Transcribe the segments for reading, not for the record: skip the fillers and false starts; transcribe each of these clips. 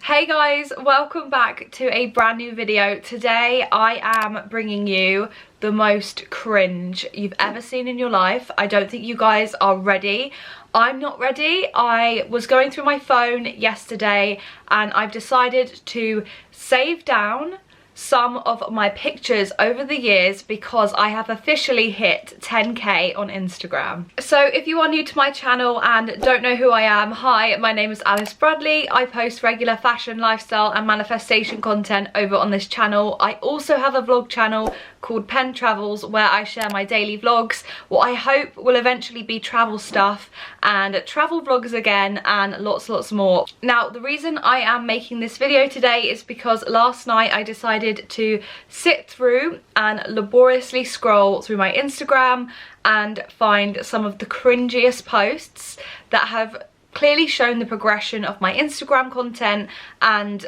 Hey guys, welcome back to a brand new video. Today I am bringing you the most cringe you've ever seen in your life. I don't think you guys are ready. I'm not ready. I was going through my phone yesterday and I've decided to save down some of my pictures over the years because I have officially hit 10k on Instagram. So if you are new to my channel and don't know who I am, hi, my name is Alice Bradley. I post regular fashion, lifestyle and manifestation content over on this channel. I also have a vlog channel called Pen Travels where I share my daily vlogs, what I hope will eventually be travel stuff and travel vlogs again and lots more. Now the reason I am making this video today is because last night I decided to sit through and laboriously scroll through my Instagram and find some of the cringiest posts that have clearly shown the progression of my Instagram content and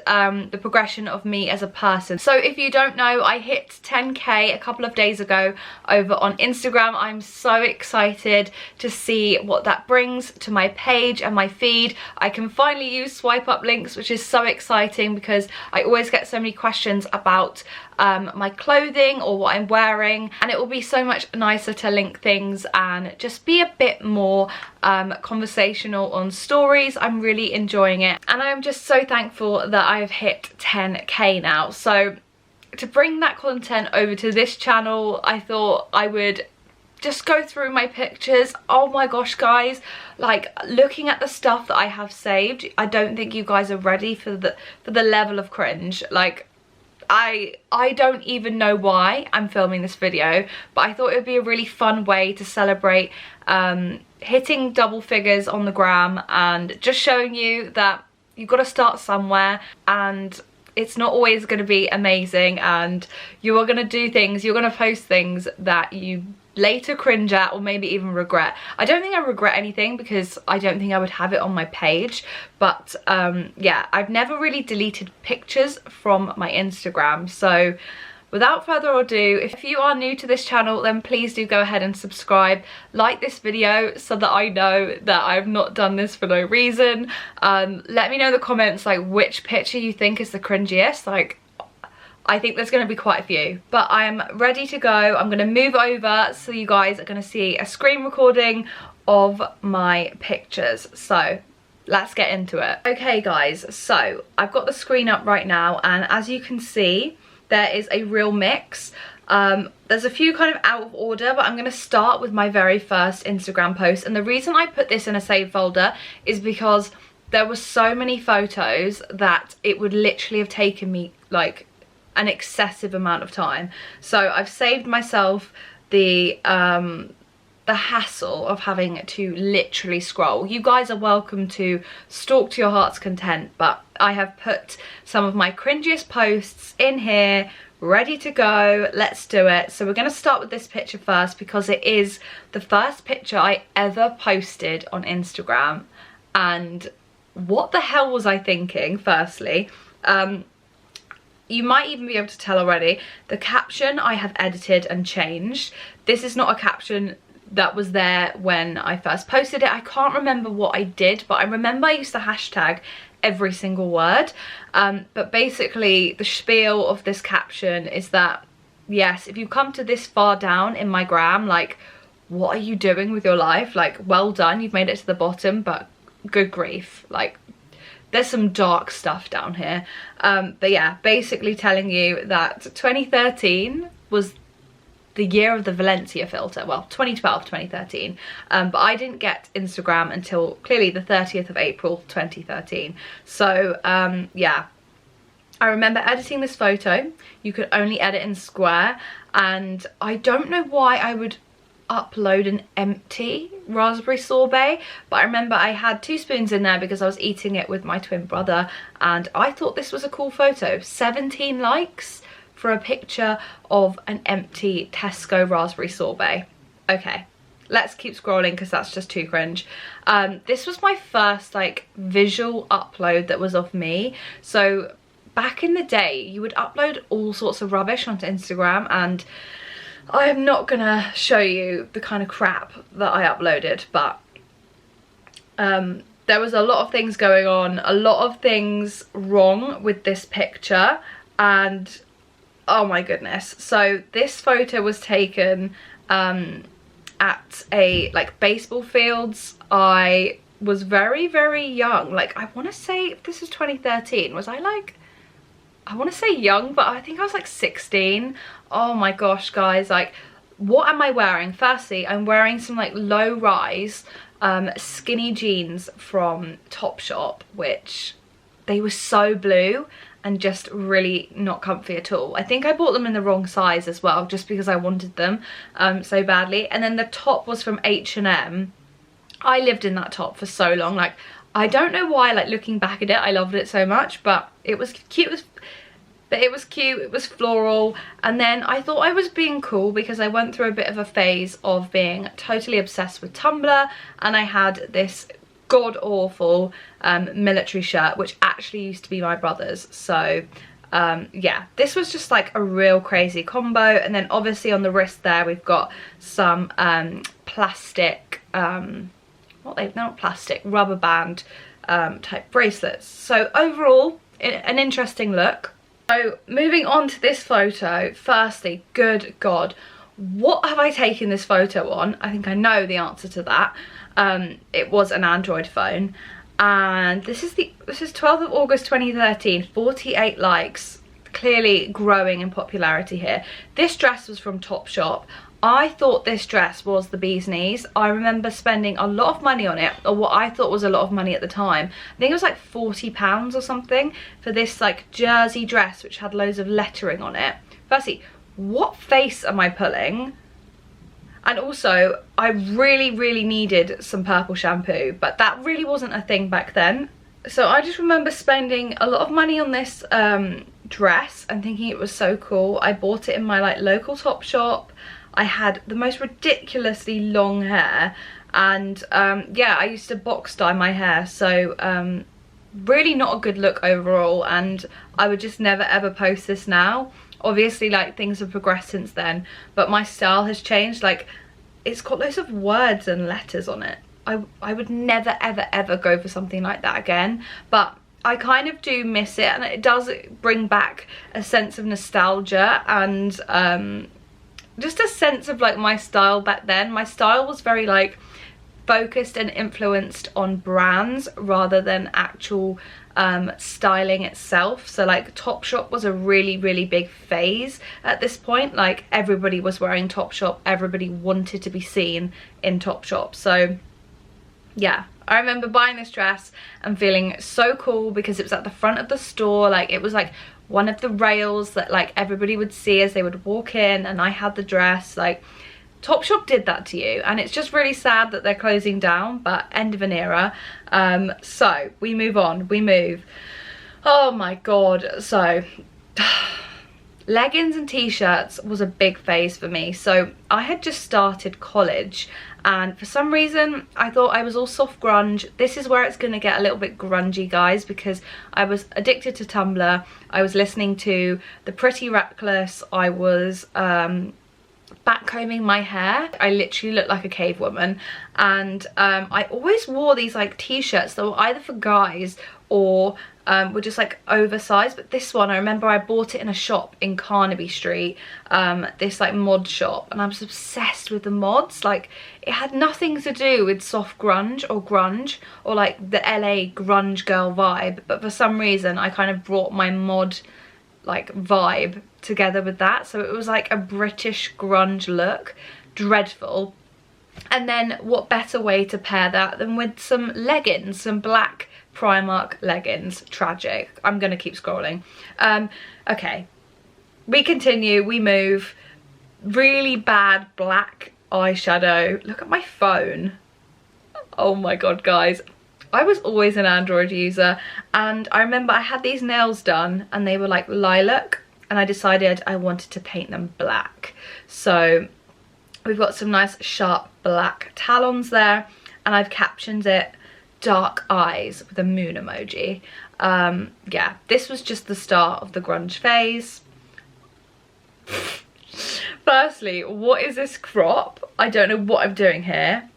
the progression of me as a person. So if you don't know, I hit 10k a couple of days ago over on Instagram. I'm so excited to see what that brings to my page and my feed. I can finally use swipe up links, which is so exciting because I always get so many questions about my clothing or what I'm wearing, and it will be so much nicer to link things and just be a bit more conversational on stories. I'm really enjoying it and I'm just so thankful that I've hit 10k now. So to bring that content over to this channel, I thought I would just go through my pictures. Oh my gosh guys, like looking at the stuff that I have saved, I don't think you guys are ready for the level of cringe. Like I don't even know why I'm filming this video, but I thought it would be a really fun way to celebrate hitting double figures on the gram and just showing you that you've got to start somewhere and it's not always going to be amazing, and you are going to do things, you're going to post things that you later cringe at or maybe even regret. I don't think I regret anything because I don't think I would have it on my page, but yeah, I've never really deleted pictures from my Instagram. So without further ado, if you are new to this channel, then please do go ahead and subscribe, like this video so that I know that I've not done this for no reason. Let me know in the comments like which picture you think is the cringiest. Like I think there's going to be quite a few, but I'm ready to go. I'm going to move over so you guys are going to see a screen recording of my pictures. So let's get into it. Okay guys, so I've got the screen up right now and as you can see there is a real mix. There's a few kind of out of order, but I'm going to start with my very first Instagram post, and the reason I put this in a save folder is because there were so many photos that it would literally have taken me like an excessive amount of time. So I've saved myself the hassle of having to literally scroll. You guys are welcome to stalk to your heart's content, but I have put some of my cringiest posts in here ready to go. Let's do it. So we're going to start with this picture first because it is the first picture I ever posted on Instagram, and what the hell was I thinking? Firstly, you might even be able to tell already, the caption I have edited and changed. This is not a caption that was there when I first posted it. I can't remember what I did, but I remember I used to hashtag every single word. But basically the spiel of this caption is that, yes, if you come to this far down in my gram, like what are you doing with your life? Like well done, you've made it to the bottom, but good grief, like there's some dark stuff down here. But yeah, basically telling you that 2013 was the year of the Valencia filter. Well, 2012, 2013. But I didn't get Instagram until clearly the 30th of April, 2013. So yeah, I remember editing this photo. You could only edit in square, and I don't know why I would upload an empty raspberry sorbet, but I remember I had 2 spoons in there because I was eating it with my twin brother and I thought this was a cool photo. 17 likes for a picture of an empty Tesco raspberry sorbet. Okay, let's keep scrolling because that's just too cringe. This was my first like visual upload that was of me. So back in the day you would upload all sorts of rubbish onto Instagram, and I'm not gonna show you the kind of crap that I uploaded, but there was a lot of things going on, a lot of things wrong with this picture, and oh my goodness. So this photo was taken at a like baseball fields. I was very, very young. Like, I want to say this was 2013. Was I like, I want to say young, but I think I was like 16. Oh my gosh, guys, like, what am I wearing? Firstly, I'm wearing some like low rise skinny jeans from Topshop, which they were so blue and just really not comfy at all. I think I bought them in the wrong size as well, just because I wanted them so badly. And then the top was from H&M. I lived in that top for so long. Like, I don't know why, like, looking back at it, I loved it so much, but it was cute. It was cute, it was floral. And then I thought I was being cool because I went through a bit of a phase of being totally obsessed with Tumblr, and I had this god-awful military shirt, which actually used to be my brother's. So yeah, this was just like a real crazy combo. And then obviously on the wrist there we've got some plastic, they're not plastic, rubber band type bracelets. So overall, an interesting look. So moving on to this photo, firstly, good God, what have I taken this photo on? I think I know the answer to that. It was an Android phone, and this is 12th of August 2013, 48 likes, clearly growing in popularity here. This dress was from Topshop. I thought this dress was the bee's knees. I remember spending a lot of money on it, or what I thought was a lot of money at the time. I think it was like £40 or something for this like jersey dress which had loads of lettering on it. Firstly, what face am I pulling? And also, I really, really needed some purple shampoo, but that really wasn't a thing back then. So I just remember spending a lot of money on this dress and thinking it was so cool. I bought it in my like local Topshop. I had the most ridiculously long hair, and yeah, I used to box dye my hair, so really not a good look overall, and I would just never ever post this now. Obviously, like, things have progressed since then, but my style has changed. Like, it's got loads of words and letters on it. I would never ever ever go for something like that again, but I kind of do miss it, and it does bring back a sense of nostalgia and just a sense of like my style back then. My style was very like focused and influenced on brands rather than actual styling itself. So like Topshop was a really, really big phase at this point. Like, everybody was wearing Topshop, everybody wanted to be seen in Topshop. So yeah, I remember buying this dress and feeling so cool because it was at the front of the store. Like, it was like one of the rails that like everybody would see as they would walk in, and I had the dress. Like, Topshop did that to you, and it's just really sad that they're closing down, but end of an era. So we move on, we move. Oh my God. So leggings and t-shirts was a big phase for me. So I had just started college, and for some reason I thought I was all soft grunge. This is where it's going to get a little bit grungy, guys, because I was addicted to Tumblr. I was listening to The Pretty Reckless. I was backcombing my hair. I literally looked like a cave woman, and I always wore these like t-shirts that were either for guys or were just like oversized. But this one, I remember I bought it in a shop in Carnaby Street, this like mod shop, and I was obsessed with the mods. Like, it had nothing to do with soft grunge or like the LA grunge girl vibe, but for some reason I kind of brought my mod like vibe together with that. So it was like a British grunge look, dreadful. And then what better way to pair that than with some leggings, some black Primark leggings. Tragic. I'm gonna keep scrolling. Okay, we continue, we move. Really bad black eyeshadow. Look at my phone. Oh my God, guys, I was always an Android user, and I remember I had these nails done and they were like lilac, and I decided I wanted to paint them black. So we've got some nice sharp black talons there, and I've captioned it dark eyes with a moon emoji. Yeah, this was just the start of the grunge phase. Firstly, what is this crop? I don't know what I'm doing here.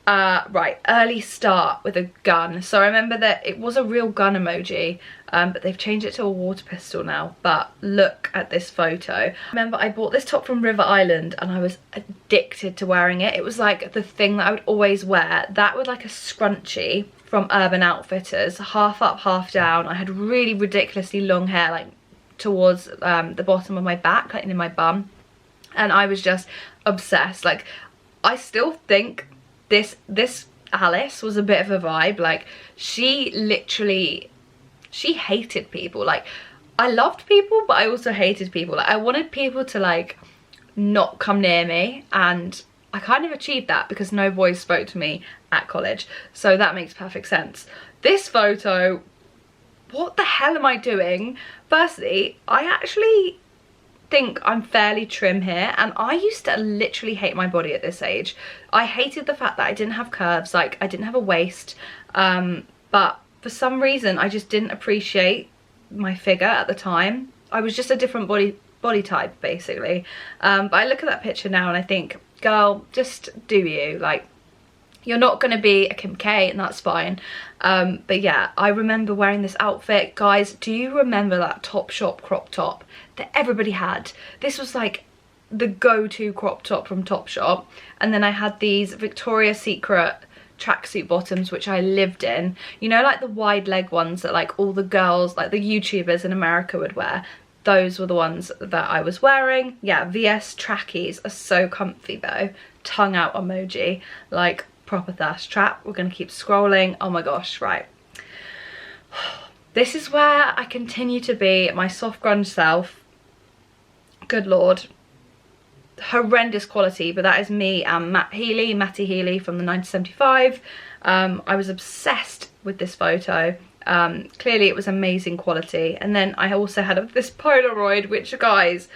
Right, early start with a gun. So I remember that it was a real gun emoji, but they've changed it to a water pistol now. But look at this photo. I remember I bought this top from River Island and I was addicted to wearing it. It was like the thing that I would always wear. That with like a scrunchie from Urban Outfitters, half up, half down. I had really ridiculously long hair, like towards the bottom of my back, like in my bum. And I was just obsessed. Like, I still think this Alice was a bit of a vibe. Like, she hated people. Like, I loved people, but I also hated people. Like, I wanted people to like not come near me, and I kind of achieved that because no boys spoke to me at college, so that makes perfect sense. This photo, what the hell am I doing? Firstly, I actually think I'm fairly trim here, and I used to literally hate my body at this age. I hated the fact that I didn't have curves, like I didn't have a waist, but for some reason I just didn't appreciate my figure at the time. I was just a different body type basically. But I look at that picture now and I think, girl, just do you. Like, you're not going to be a Kim K, and that's fine. But yeah, I remember wearing this outfit. Guys, do you remember that Topshop crop top that everybody had? This was like the go-to crop top from Topshop. And then I had these Victoria's Secret tracksuit bottoms, which I lived in. You know, like the wide leg ones that like all the girls, like the YouTubers in America would wear. Those were the ones that I was wearing. Yeah, VS trackies are so comfy though. Tongue out emoji, like proper thirst trap. We're gonna keep scrolling. Oh my gosh, right. This is where I continue to be my soft grunge self. Good lord. Horrendous quality, but that is me and Matty Healy from the 1975. I was obsessed with this photo. Clearly it was amazing quality. And then I also had this Polaroid, which, guys,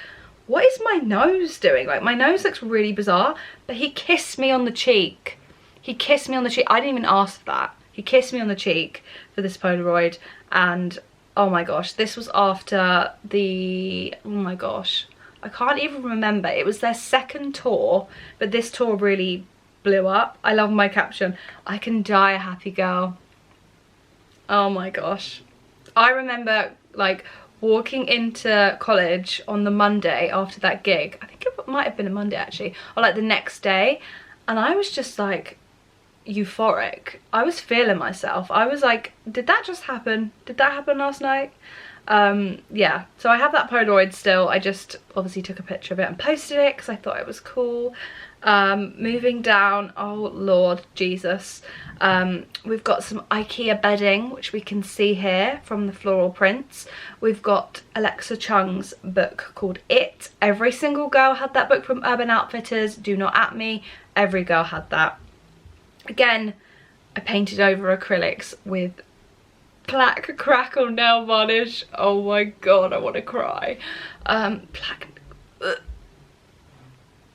what is my nose doing? Like, my nose looks really bizarre, but he kissed me on the cheek. He kissed me on the cheek. I didn't even ask for that. He kissed me on the cheek for this Polaroid. And oh my gosh, this was after the, oh my gosh, I can't even remember. It was their second tour, but this tour really blew up. I love my caption, I can die a happy girl. Oh my gosh. I remember like walking into college on the Monday after that gig. I think it might have been a Monday actually, or like the next day. And I was just like euphoric. I was feeling myself. I was like, did that just happen? Did that happen last night? Yeah, so I have that Polaroid still. I just obviously took a picture of it and posted it because I thought it was cool. Moving down, oh Lord Jesus, we've got some IKEA bedding, which we can see here from the floral prints. We've got Alexa Chung's book called It. Every single girl had that book from Urban Outfitters. Do not at me, every girl had that. Again, I painted over acrylics with black crackle nail varnish. Oh my god, I want to cry.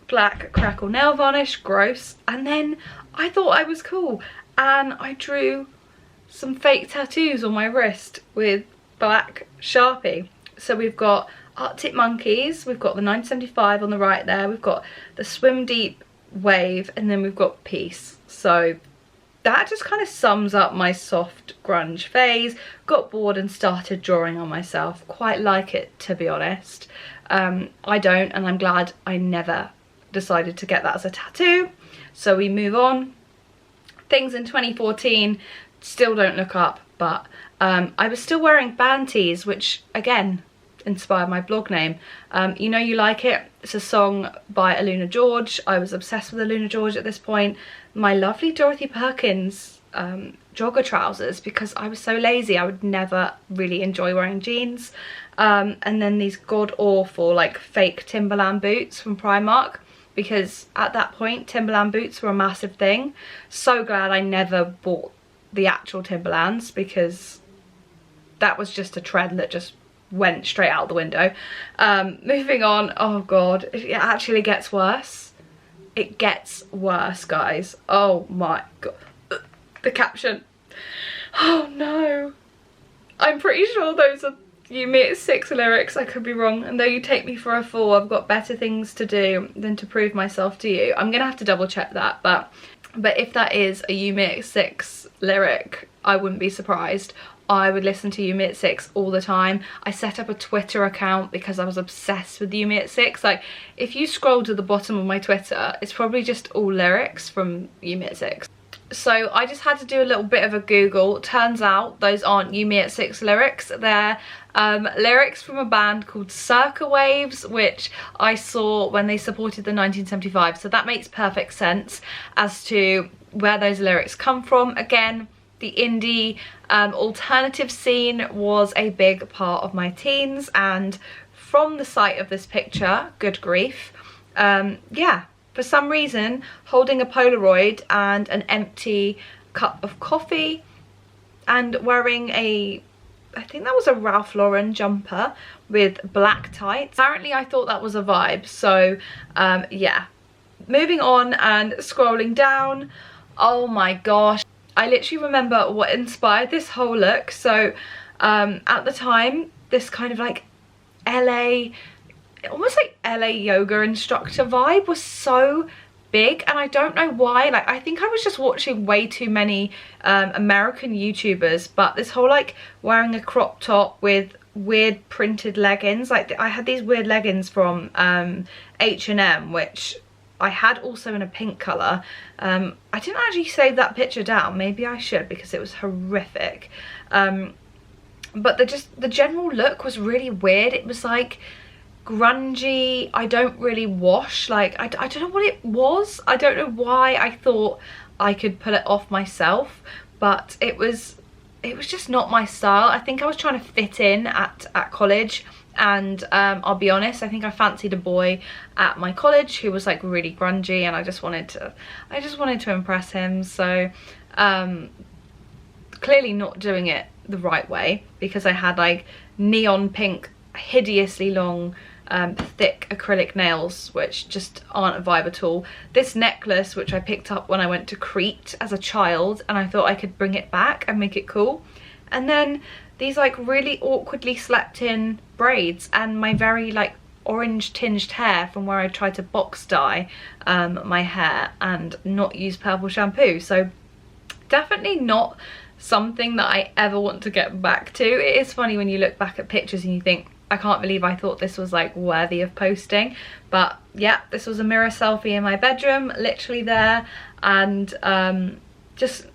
Black crackle nail varnish, gross. And then I thought I was cool and I drew some fake tattoos on my wrist with black Sharpie. So we've got Arctic Monkeys, we've got the 975 on the right there, we've got the Swim Deep wave, and then we've got Peace. So that just kind of sums up my soft grunge phase. Got bored and started drawing on myself. Quite like it, to be honest. I don't, and I'm glad I never decided to get that as a tattoo. So we move on. Things in 2014 still don't look up, but I was still wearing band tees, which again inspired my blog name. You Know You Like It. It's a song by Aluna George. I was obsessed with Aluna George at this point. My lovely Dorothy Perkins jogger trousers, because I was so lazy. I would never really enjoy wearing jeans. And then these god awful like fake Timberland boots from Primark, because at that point Timberland boots were a massive thing. So glad I never bought the actual Timberlands, because that was just a trend that just went straight out the window. Moving on. Oh god, it actually gets worse. It gets worse, guys. Oh my god. The caption. Oh no. I'm pretty sure those are You Me at 6 lyrics. I could be wrong. And though you take me for a fool, I've got better things to do than to prove myself to you. I'm gonna have to double check that, but But if that is a Unit 6 lyric, I wouldn't be surprised. I would listen to Unit 6 all the time. I set up a Twitter account because I was obsessed with Unit 6. Like, if you scroll to the bottom of my Twitter, it's probably just all lyrics from Unit 6. So I just had to do a little bit of a Google. Turns out those aren't Unit 6 lyrics. They're lyrics from a band called Circa Waves, which I saw when they supported the 1975. So that makes perfect sense as to where those lyrics come from. Again, the indie alternative scene was a big part of my teens, and from the sight of this picture, good grief, yeah, for some reason holding a Polaroid and an empty cup of coffee and wearing a, I think that was a Ralph Lauren jumper with black tights. Apparently I thought that was a vibe. So yeah, moving on and scrolling down, oh my gosh, I literally remember what inspired this whole look. So at the time, this kind of like LA, almost like LA yoga instructor vibe was so big, and I don't know why. Like, I think I was just watching way too many American YouTubers, but this whole like wearing a crop top with weird printed leggings, like I had these weird leggings from H&M, which I had also in a pink colour. I didn't actually save that picture down, maybe I should, because it was horrific. But the general look was really weird. It was like grungy. I don't really wash, like I don't know what it was. I don't know why I thought I could pull it off myself, but it was just not my style. I think I was trying to fit in at college, and I'll be honest, I think I fancied a boy at my college who was like really grungy, and I just wanted to impress him. So clearly not doing it the right way, because I had like neon pink, hideously long, thick acrylic nails, which just aren't a vibe at all. This necklace, which I picked up when I went to Crete as a child, and I thought I could bring it back and make it cool. And then these like really awkwardly slept in braids, and my very like orange tinged hair from where I tried to box dye my hair and not use purple shampoo. So definitely not something that I ever want to get back to. It is funny when you look back at pictures and you think, I can't believe I thought this was like worthy of posting. But yeah, this was a mirror selfie in my bedroom, literally there, and just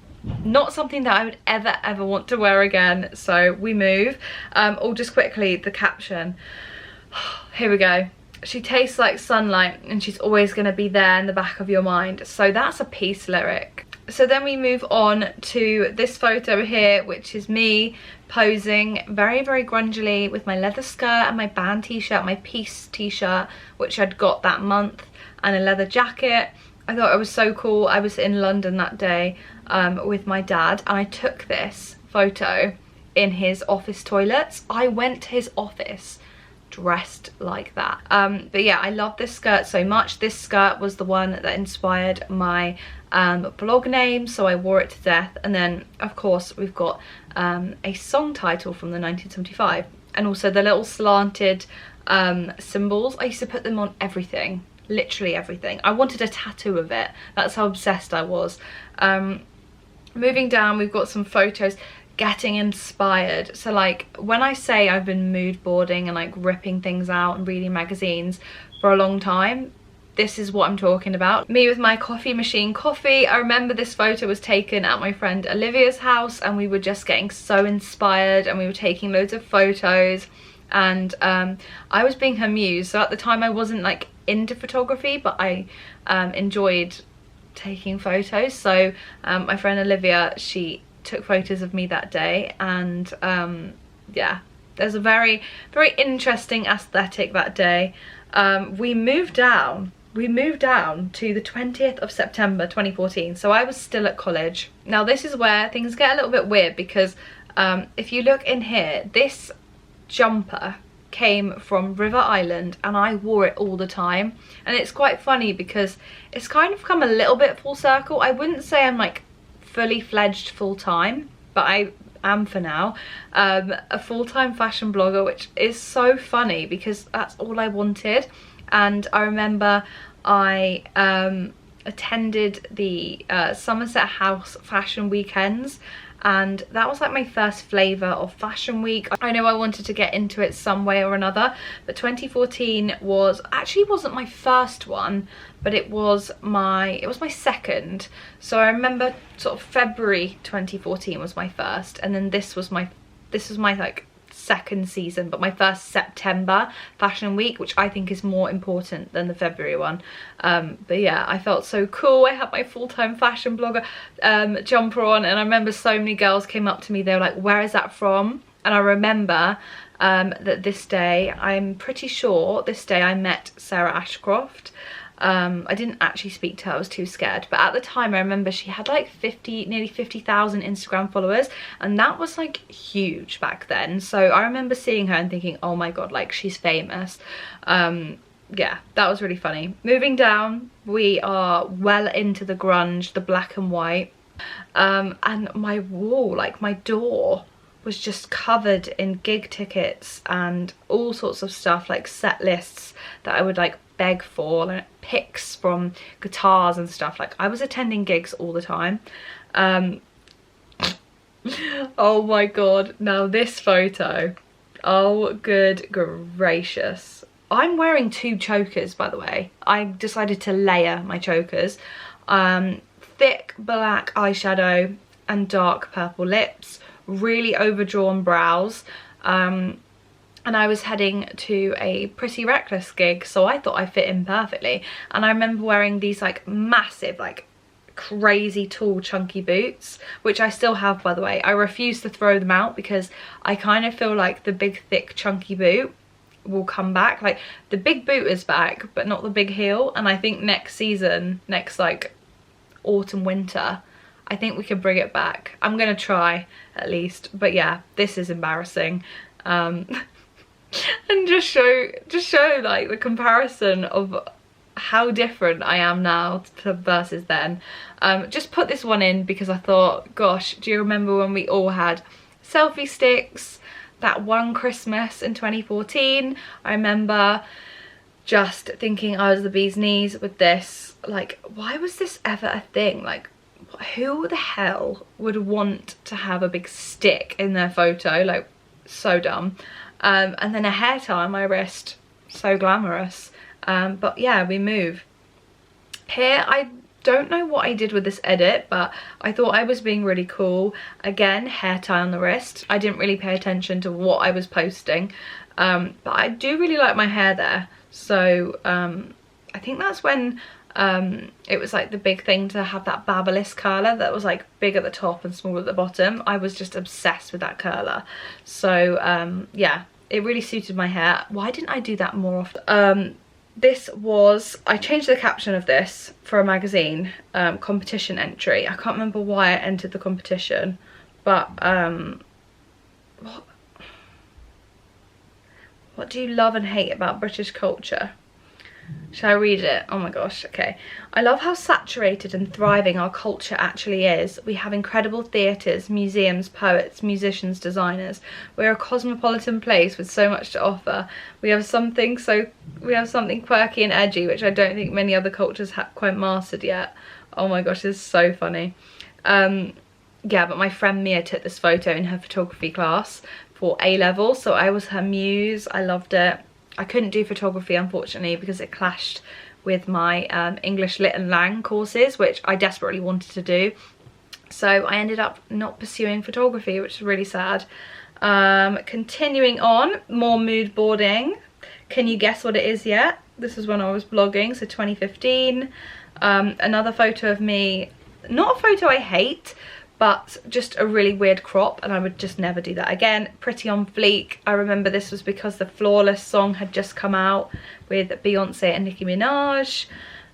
not something that I would ever want to wear again. So we move. Or just quickly, the caption. Here we go. She tastes like sunlight, and she's always going to be there in the back of your mind. So that's a peace lyric. So then we move on to this photo here, which is me posing very grungily with my leather skirt and my band t-shirt, my peace t-shirt, which I'd got that month, and a leather jacket. I thought it was so cool. I was in London that day with my dad, and I took this photo in his office toilets. I went to his office dressed like that. But yeah, I love this skirt so much. This skirt was the one that inspired my blog name, so I wore it to death. And then of course we've got a song title from the 1975, and also the little slanted symbols. I used to put them on everything, literally everything. I wanted a tattoo of it. That's how obsessed I was. Moving down, we've got some photos getting inspired. So like when I say I've been mood boarding and like ripping things out and reading magazines for a long time, this is what I'm talking about. Me with my coffee machine coffee. I remember this photo was taken at my friend Olivia's house, and we were just getting so inspired, and we were taking loads of photos, and I was being her muse. So at the time I wasn't like into photography, but I enjoyed taking photos. So my friend Olivia, she took photos of me that day, and yeah, there's a very interesting aesthetic that day. We moved down to the 20th of September 2014, so I was still at college. Now this is where things get a little bit weird, because if you look in here, this jumper came from River Island, and I wore it all the time. And it's quite funny because it's kind of come a little bit full circle. I wouldn't say I'm like fully fledged full-time, but I am for now, a full-time fashion blogger, which is so funny because that's all I wanted. And I remember I attended the Somerset House fashion weekends, and that was like my first flavour of fashion week. I know I wanted to get into it some way or another, but 2014 wasn't my first one, but it was my second. So I remember sort of February 2014 was my first, and then this was my like second season, but my first September fashion week, which I think is more important than the February one. But yeah, I felt so cool. I had my full-time fashion blogger jumper on, and I remember so many girls came up to me, they were like, where is that from? And I remember that this day, I'm pretty sure this day I met Sarah Ashcroft. I didn't actually speak to her, I was too scared, but at the time I remember she had like nearly 50,000 Instagram followers, and that was like huge back then. So I remember seeing her and thinking, oh my god, like she's famous. Yeah, that was really funny. Moving down, we are well into the grunge, the black and white, and my wall, like my door, was just covered in gig tickets and all sorts of stuff, like set lists that I would like beg for, and pics from guitars and stuff. Like I was attending gigs all the time. Oh my god, now this photo, oh good gracious. I'm wearing 2 chokers, by the way. I decided to layer my chokers. Thick black eyeshadow and dark purple lips, really overdrawn brows, and I was heading to a Pretty Reckless gig, so I thought I fit in perfectly. And I remember wearing these like massive, like crazy tall chunky boots, which I still have, by the way. I refuse to throw them out because I kind of feel like the big thick chunky boot will come back. Like the big boot is back, but not the big heel, and I think next season, next like autumn winter, I think we can bring it back. I'm gonna try at least, but yeah, this is embarrassing. And just show like the comparison of how different I am now versus then. Just put this one in because I thought, gosh, do you remember when we all had selfie sticks that one Christmas in 2014? I remember just thinking I was the bee's knees with this. Like, why was this ever a thing? Like, who the hell would want to have a big stick in their photo? Like, so dumb. And then a hair tie on my wrist, so glamorous. But yeah, we move. Here, I don't know what I did with this edit, but I thought I was being really cool. Again, hair tie on the wrist. I didn't really pay attention to what I was posting, but I do really like my hair there. So I think that's when it was like the big thing to have that Babyliss curler that was like big at the top and small at the bottom. I was just obsessed with that curler. So yeah, it really suited my hair. Why didn't I do that more often? I changed the caption of this for a magazine competition entry. I can't remember why I entered the competition, but what do you love and hate about British culture? Shall I read it? Oh my gosh, okay. I love how saturated and thriving our culture actually is. We have incredible theatres, museums, poets, musicians, designers. We're a cosmopolitan place with so much to offer. We have something quirky and edgy, which I don't think many other cultures have quite mastered yet. Oh my gosh, this is so funny. Yeah, but my friend Mia took this photo in her photography class for A-level, so I was her muse. I loved it. I couldn't do photography, unfortunately, because it clashed with my English Lit and Lang courses, which I desperately wanted to do. So I ended up not pursuing photography, which is really sad. Continuing on, more mood boarding. Can you guess what it is yet? This is when I was blogging, so 2015. Another photo of me, not a photo I hate, but just a really weird crop, and I would just never do that again. Pretty on fleek. I remember this was because the Flawless song had just come out with Beyonce and Nicki Minaj.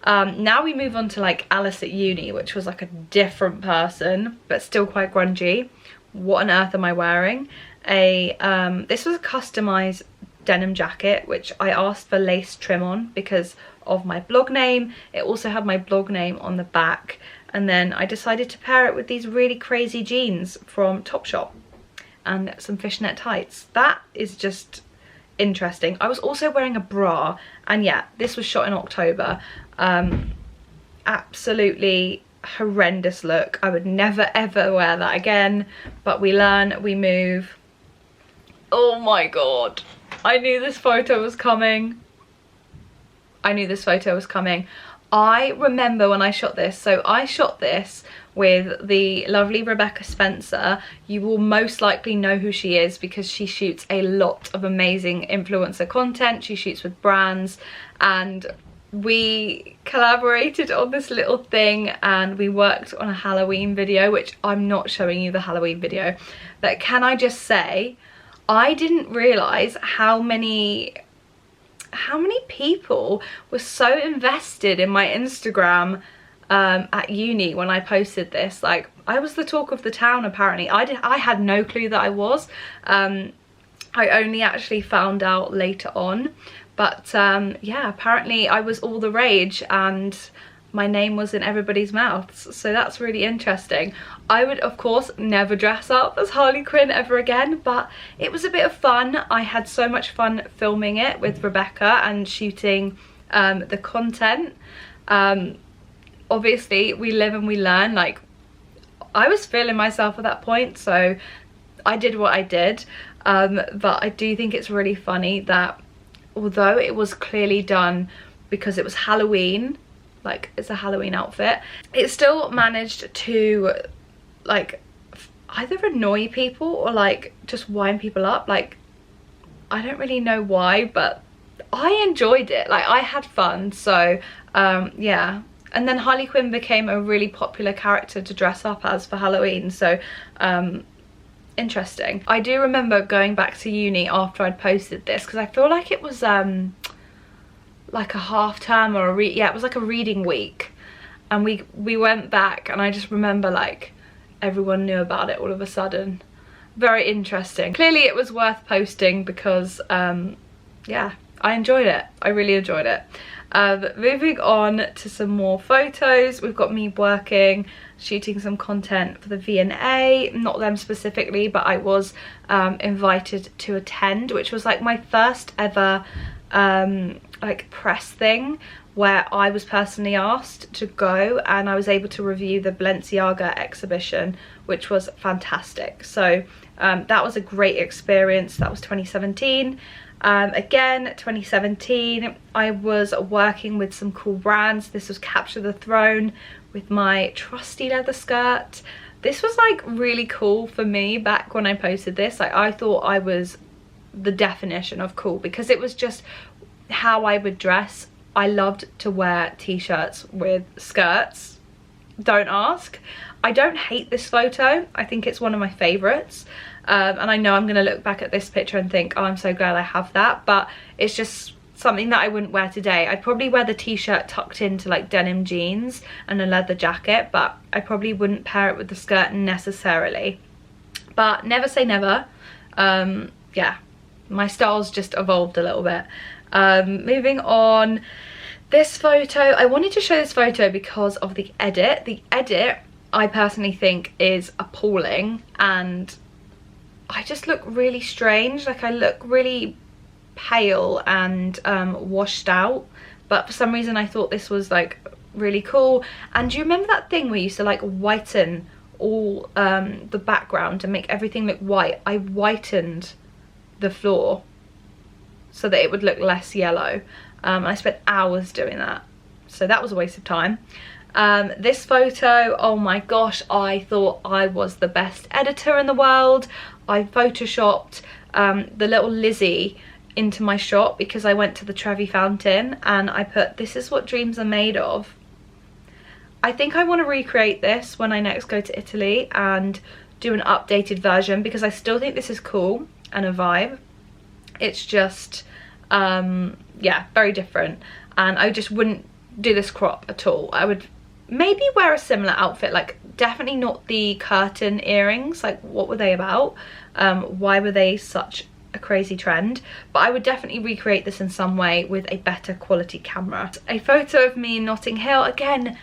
Now we move on to like Alice at uni, which was like a different person, but still quite grungy. What on earth am I wearing? This was a customized denim jacket, which I asked for lace trim on because of my blog name. It also had my blog name on the back. And then I decided to pair it with these really crazy jeans from Topshop and some fishnet tights. That is just interesting. I was also wearing a bra, and yeah, this was shot in October. And absolutely horrendous look. I would never ever wear that again, but we learn, we move. Oh my god, I knew this photo was coming. I knew this photo was coming. I remember when I shot this, so I shot this with the lovely Rebecca Spencer. You will most likely know who she is because she shoots a lot of amazing influencer content. She shoots with brands, and we collaborated on this little thing and we worked on a Halloween video, which I'm not showing you the Halloween video, but can I just say, I didn't realise how many people were so invested in my Instagram at uni when I posted this. Like, I was the talk of the town apparently. I had no clue that I was. I only actually found out later on, but yeah, apparently I was all the rage and my name was in everybody's mouths, so that's really interesting. I would of course never dress up as Harley Quinn ever again, but it was a bit of fun. I had so much fun filming it with Rebecca and shooting the content. Obviously we live and we learn. Like, I was feeling myself at that point, so I did what I did, but I do think it's really funny that although it was clearly done because it was Halloween, like it's a Halloween outfit, it still managed to like either annoy people or like just wind people up. Like, I don't really know why, but I enjoyed it. Like, I had fun. So yeah, and then Harley Quinn became a really popular character to dress up as for Halloween, so interesting. I do remember going back to uni after I'd posted this because I feel like it was like a half term or yeah, it was like a reading week, and we went back and I just remember like everyone knew about it all of a sudden. Very interesting. Clearly it was worth posting because yeah, I enjoyed it. I really enjoyed it. Moving on to some more photos, we've got me working, shooting some content for the V&A, not them specifically, but I was invited to attend, which was like my first ever like press thing where I was personally asked to go, and I was able to review the Balenciaga exhibition, which was fantastic. So that was a great experience. That was 2017. Again, 2017, I was working with some cool brands. This was Capture the Throne with my trusty leather skirt. This was like really cool for me back when I posted this. Like, I thought I was the definition of cool because it was just how I would dress. I loved to wear t-shirts with skirts. Don't ask. I don't hate this photo. I think it's one of my favorites. And I know I'm gonna look back at this picture and think, oh, I'm so glad I have that, but it's just something that I wouldn't wear today. I'd probably wear the t-shirt tucked into like denim jeans and a leather jacket, but I probably wouldn't pair it with the skirt necessarily. But never say never. Yeah, my style's just evolved a little bit. Moving on, this photo, I wanted to show this photo because of the edit. The edit, I personally think, is appalling, and I just look really strange. Like, I look really pale and washed out, but for some reason I thought this was like really cool. And do you remember that thing where you used to like whiten all the background to make everything look white? I whitened the floor so that it would look less yellow. I spent hours doing that, so that was a waste of time. This photo, oh my gosh, I thought I was the best editor in the world. I photoshopped the little Lizzie into my shot because I went to the Trevi Fountain and I put, "This is what dreams are made of." I think I want to recreate this when I next go to Italy and do an updated version because I still think this is cool and a vibe. It's just yeah, very different, and I just wouldn't do this crop at all. I would maybe wear a similar outfit, like definitely not the curtain earrings. Like, what were they about? Why were they such a crazy trend? But I would definitely recreate this in some way with a better quality camera. A photo of me in Notting Hill, again,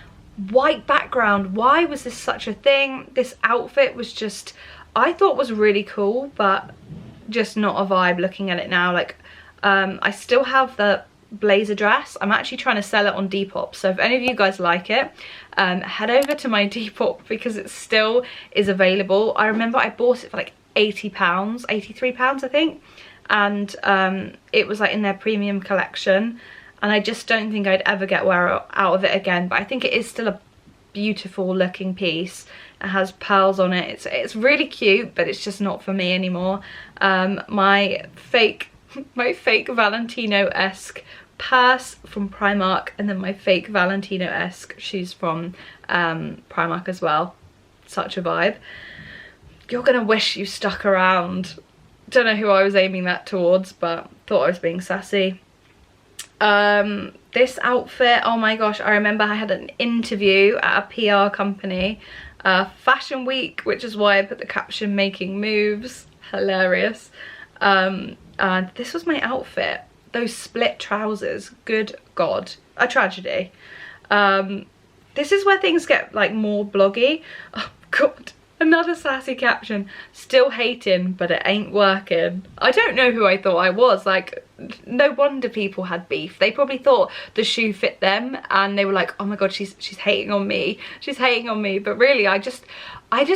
white background. Why was this such a thing? This outfit was just, I thought was really cool, but just not a vibe looking at it now. Like, I still have the blazer dress. I'm actually trying to sell it on Depop, so if any of you guys like it, head over to my Depop because it still is available. I remember I bought it for like £80, £83 I think, and it was like in their premium collection, and I just don't think I'd ever get wear out of it again. But I think it is still a beautiful looking piece. It has pearls on it. It's really cute, but it's just not for me anymore. My fake Valentino-esque purse from Primark, and then my fake Valentino-esque shoes from Primark as well. Such a vibe. You're gonna wish you stuck around. Don't know who I was aiming that towards, but thought I was being sassy. This outfit, oh my gosh, I remember I had an interview at a PR company, Fashion Week, which is why I put the caption "making moves." Hilarious. And this was my outfit. Those split trousers, good God, a tragedy. This is where things get like more bloggy. Oh God, another sassy caption: still hating, but it ain't working. I don't know who I thought I was. Like, no wonder people had beef. They probably thought the shoe fit them, and they were like, oh my God, she's hating on me. She's hating on me. But really, I just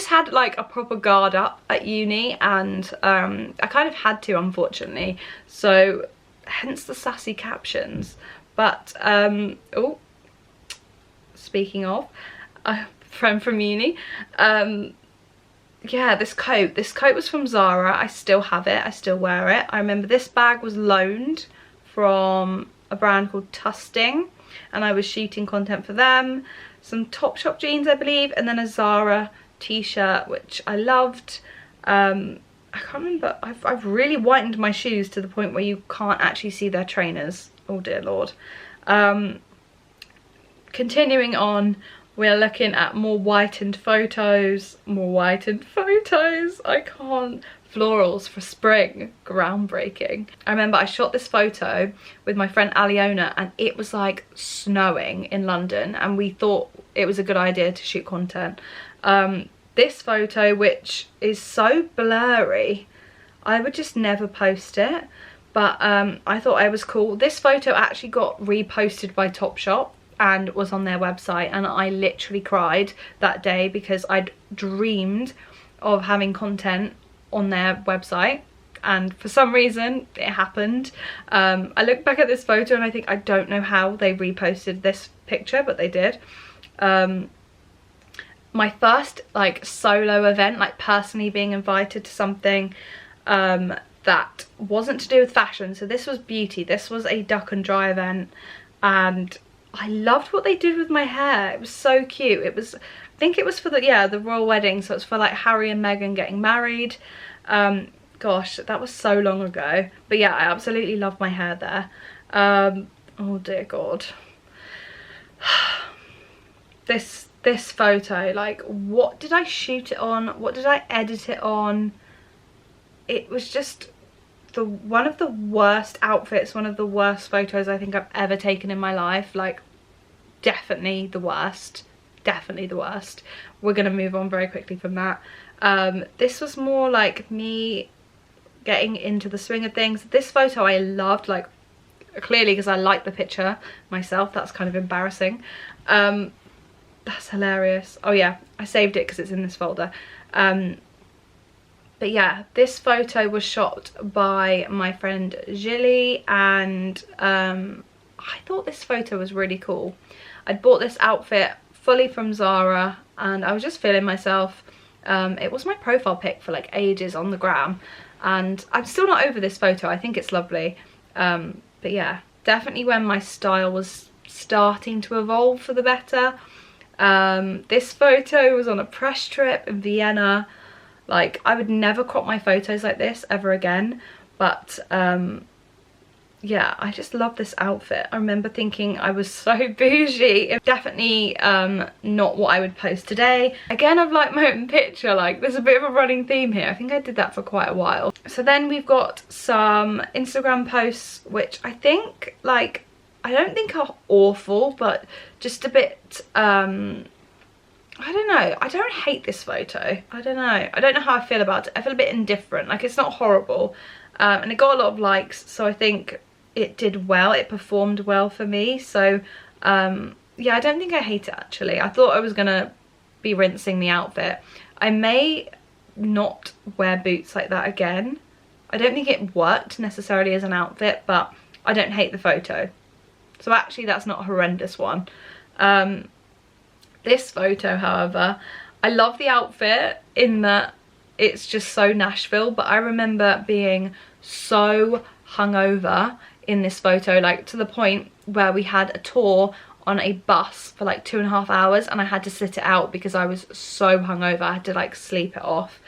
had like a proper guard up at uni, and I kind of had to, unfortunately. So hence the sassy captions. But oh, speaking of a friend from uni, yeah, this coat was from Zara. I still have it, I still wear it. I remember this bag was loaned from a brand called Tusting, and I was shooting content for them. Some Topshop jeans, I believe, and then a Zara t-shirt, which I loved. I can't remember, I've really whitened my shoes to the point where you can't actually see their trainers. Oh dear Lord. Continuing on, we're looking at more whitened photos. I can't. Florals for spring, groundbreaking. I remember I shot this photo with my friend Aliona, and it was like snowing in London, and we thought it was a good idea to shoot content. This photo, which is so blurry, I would just never post it, but I thought I was cool. This photo actually got reposted by Topshop and was on their website, and I literally cried that day because I'd dreamed of having content on their website, and for some reason it happened. I look back at this photo and I think, I don't know how they reposted this picture, but they did. My first like solo event, like personally being invited to something that wasn't to do with fashion, so this was beauty. This was a duck and dry event, and I loved what they did with my hair. It was so cute. It was, I think it was for the, yeah, the royal wedding, so it's for like Harry and Meghan getting married. Gosh, that was so long ago, but yeah, I absolutely love my hair there. Oh dear God. This photo, like, what did I shoot it on? What did I edit it on? It was just one of the worst outfits, one of the worst photos I think I've ever taken in my life. Like, definitely the worst. Definitely the worst. We're gonna move on very quickly from that. This was more like me getting into the swing of things. This photo I loved, like, clearly because I liked the picture myself. That's kind of embarrassing. That's hilarious. Oh yeah, I saved it because it's in this folder. But yeah, this photo was shot by my friend Jilly, and I thought this photo was really cool. I'd bought this outfit fully from Zara, and I was just feeling myself. It was my profile pic for like ages on the gram, and I'm still not over this photo. I think it's lovely. But yeah, definitely when my style was starting to evolve for the better. This photo was on a press trip in Vienna. Like, I would never crop my photos like this ever again, but yeah, I just love this outfit. I remember thinking I was so bougie. It's definitely not what I would post today. Again, I've liked my own picture. Like, there's a bit of a running theme here. I think I did that for quite a while. So then we've got some Instagram posts, which I think, like, I don't think are awful, but just a bit I don't know. I don't hate this photo. I don't know. I don't know how I feel about it. I feel a bit indifferent. Like, it's not horrible. And it got a lot of likes, so I think it did well, it performed well for me. So yeah, I don't think I hate it actually. I thought I was gonna be rinsing the outfit. I may not wear boots like that again. I don't think it worked necessarily as an outfit, but I don't hate the photo. So actually that's not a horrendous one. This photo, however, I love the outfit in that it's just so Nashville, but I remember being so hungover in this photo, like to the point where we had a tour on a bus for like 2.5 hours and I had to sit it out because I was so hungover. I had to like sleep it off.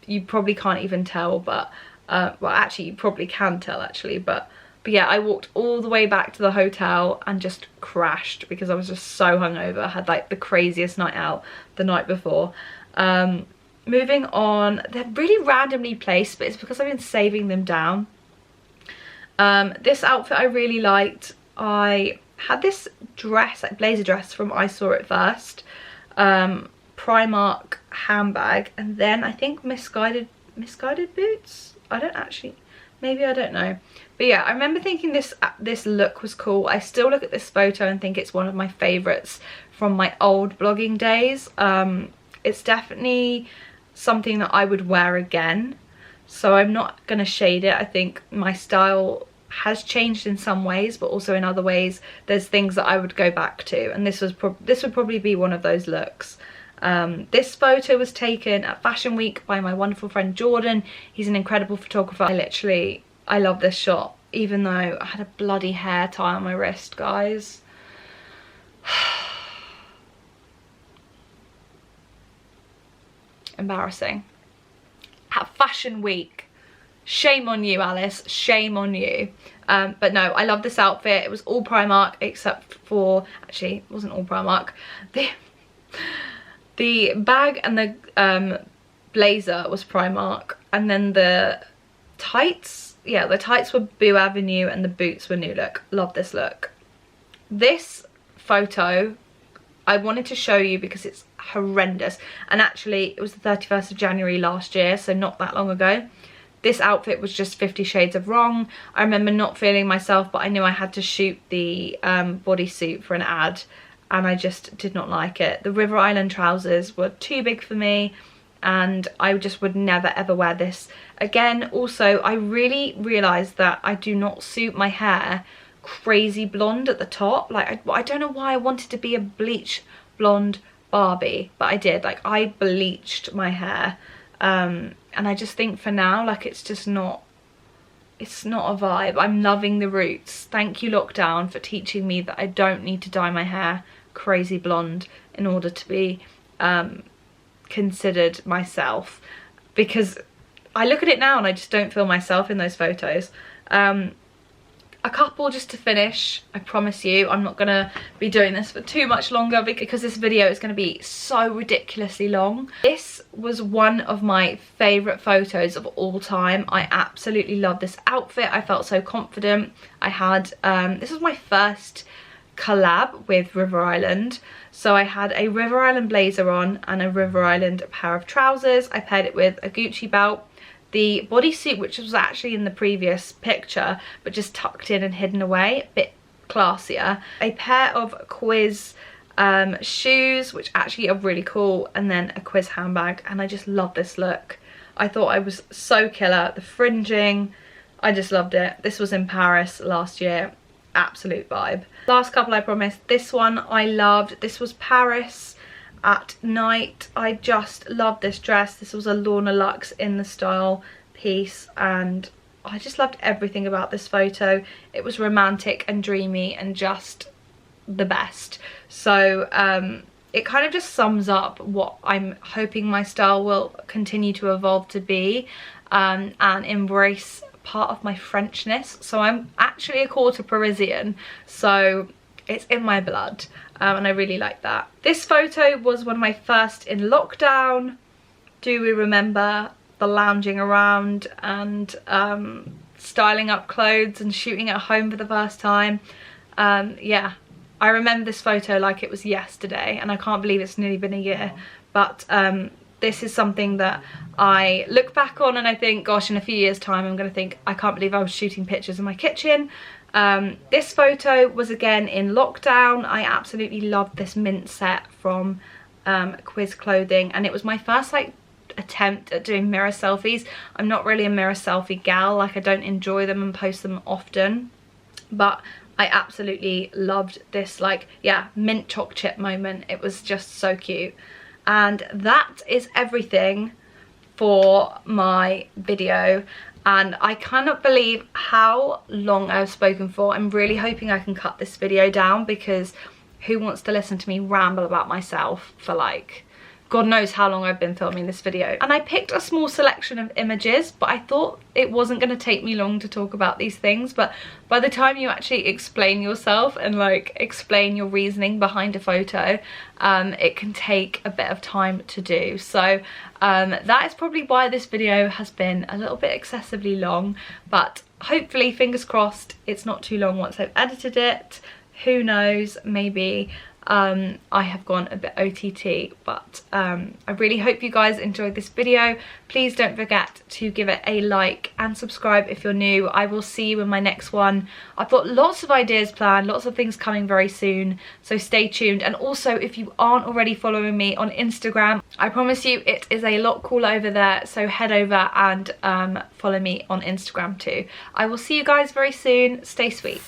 You probably can't even tell, but well, actually you probably can tell actually, but yeah, I walked all the way back to the hotel and just crashed because I was just so hungover. I had like the craziest night out the night before. Moving on, they're really randomly placed, but it's because I've been saving them down. This outfit I really liked. I had this dress, like blazer dress from I Saw It First, Primark handbag, and then I think misguided boots. I don't actually, maybe, I don't know, but yeah, I remember thinking this look was cool. I still look at this photo and think it's one of my favorites from my old blogging days. It's definitely something that I would wear again, so I'm not gonna shade it. I think my style has changed in some ways, but also in other ways there's things that I would go back to, and this would probably be one of those looks. This photo was taken at Fashion Week by my wonderful friend Jordan. He's an incredible photographer. I love this shot, even though I had a bloody hair tie on my wrist, guys. Embarrassing. At Fashion Week. Shame on you, Alice, shame on you. But no, I love this outfit. It was all Primark except for, actually it wasn't all Primark. The bag and the blazer was Primark, and then the tights, yeah, the tights were Boo Avenue and the boots were New Look. Love this look. This photo I wanted to show you because it's horrendous, and actually it was the 31st of January last year, so not that long ago. This outfit was just 50 shades of wrong. I remember not feeling myself, but I knew I had to shoot the bodysuit for an ad, and I just did not like it. The River Island trousers were too big for me, and I just would never ever wear this again. Also, I really realised that I do not suit my hair crazy blonde at the top. Like, I don't know why I wanted to be a bleach blonde Barbie, but I did. Like, I bleached my hair, and I just think for now, like, it's just not, it's not a vibe. I'm loving the roots. Thank you, lockdown, for teaching me that I don't need to dye my hair crazy blonde in order to be considered myself, because I look at it now and I just don't feel myself in those photos. A couple just to finish. I promise you I'm not gonna be doing this for too much longer because this video is gonna be so ridiculously long. This was one of my favorite photos of all time. I absolutely love this outfit. I felt so confident. I had this was my first collab with River Island, so I had a River Island blazer on and a River Island pair of trousers. I paired it with a Gucci belt. The bodysuit, which was actually in the previous picture but just tucked in and hidden away, a bit classier. A pair of quiz shoes, which actually are really cool, and then a quiz handbag, and I just love this look. I thought I was so killer. The fringing, I just loved it. This was in Paris last year. Absolute vibe. Last couple I promised. This one I loved. This was Paris at night. I just loved this dress. This was a Lorna Luxe in the style piece, and I just loved everything about this photo. It was romantic and dreamy and just the best. So it kind of just sums up what I'm hoping my style will continue to evolve to be, and embrace part of my Frenchness. So I'm actually a quarter Parisian, so it's in my blood, and I really like that. This photo was one of my first in lockdown. Do we remember the lounging around and styling up clothes and shooting at home for the first time? Yeah, I remember this photo like it was yesterday, and I can't believe it's nearly been a year. But this is something that I look back on and I think, gosh, in a few years time I'm gonna think, I can't believe I was shooting pictures in my kitchen. This photo was again in lockdown. I absolutely loved this mint set from Quiz Clothing, and it was my first like attempt at doing mirror selfies. I'm not really a mirror selfie gal, like I don't enjoy them and post them often, but I absolutely loved this, like, yeah, mint choc chip moment. It was just so cute. And that is everything for my video, and I cannot believe how long I've spoken for. I'm really hoping I can cut this video down, because who wants to listen to me ramble about myself for like God knows how long I've been filming this video. And I picked a small selection of images, but I thought it wasn't going to take me long to talk about these things. But by the time you actually explain yourself and like explain your reasoning behind a photo, it can take a bit of time to do. So that is probably why this video has been a little bit excessively long, but hopefully, fingers crossed, it's not too long once I've edited it. Who knows, maybe I have gone a bit OTT, but I really hope you guys enjoyed this video. Please don't forget to give it a like and subscribe if you're new. I will see you in my next one. I've got lots of ideas planned, lots of things coming very soon, so stay tuned. And also, if you aren't already following me on Instagram, I promise you it is a lot cooler over there, so head over and follow me on Instagram too. I will see you guys very soon. Stay sweet.